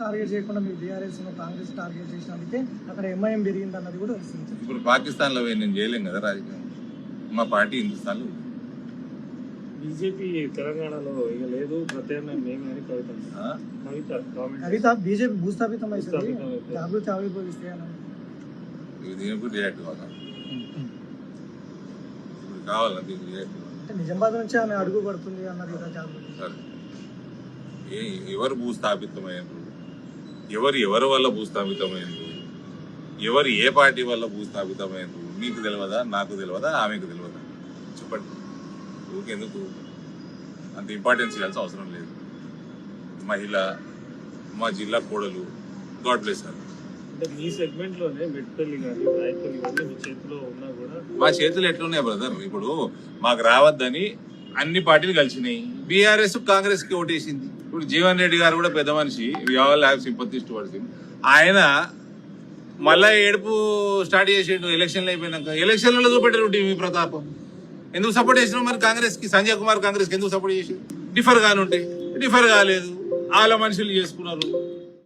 Target చేయకుండా మీరు BRS Congress target చేసినందుకే అక్కడ ఎంఐఎం పెరిగింది అన్నది కూడా వస్తుంది. ఇప్పుడు పాకిస్తాన్ లో నేను చేయలేం కదా రాజకీయం. మా పార్టీ హిందుస్థాన్ లో బీజేపీ తెలంగాణలో ఇక లేదు, ప్రత్యామ్నాయం మేమని కవిత బీజేపీ భూస్థాపితం అవుతుంది, జాగృతి ఆవిర్భవిస్తే దీనికి రియాక్ట్ కావాలి. ఇప్పుడు కావాలా దీనికి రియాక్ట్ అంటే నిజామాబాద్ నుంచి ఆమె అడుగు పడుతుంది అన్నది కదా జాగృతి. సరే, ఎవరు భూస్థాపితమైనరు, ఎవరి వల్ల భూస్థాపితమైనరు, ఎవరు ఏ పార్టీ వల్ల భూస్థాపితమైనరు మీకు తెలియదా, నాకు తెలియదా, ఆమెకు తెలియదా? చెప్పండి. ఊకెందుకు అంత ఇంపార్టెన్స్ ఇవ్వాల్సిన అవసరం లేదు. మహిళ, మా జిల్లా కోడలు, గాడ్ బ్లెస్ హర్. అంటే మీ సెగ్మెంట్ లోనే మెట్పల్లి కానీ రాయపల్లి కానీ మీ చేతిలో ఉన్నా కూడా మా చేతులు ఎట్లున్నాయి బ్రదర్? ఇప్పుడు మాకు రావద్దని అన్ని పార్టీలు కలిసినాయి. బీఆర్ఎస్ కాంగ్రెస్ కి ఓటేసింది. ఇప్పుడు జీవన్ రెడ్డి గారు కూడా పెద్ద మనిషి, we all have sympathies towards him. ఆయన మళ్ళా ఏడుపు స్టార్ట్ చేసిండు ఎలక్షన్లు అయిపోయినాక. ఎలక్షన్లలో చూపెట్టారు టీవీ ప్రతాపం. ఎందుకు సపోర్ట్ చేసినావు మరి కాంగ్రెస్ కి? సంజయ్ కుమార్ కాంగ్రెస్ కి ఎందుకు సపోర్ట్ చేసి? డిఫర్ కానుంటే డిఫర్ కాలేదు, వాళ్ళ మనుషులు చేసుకున్నారు.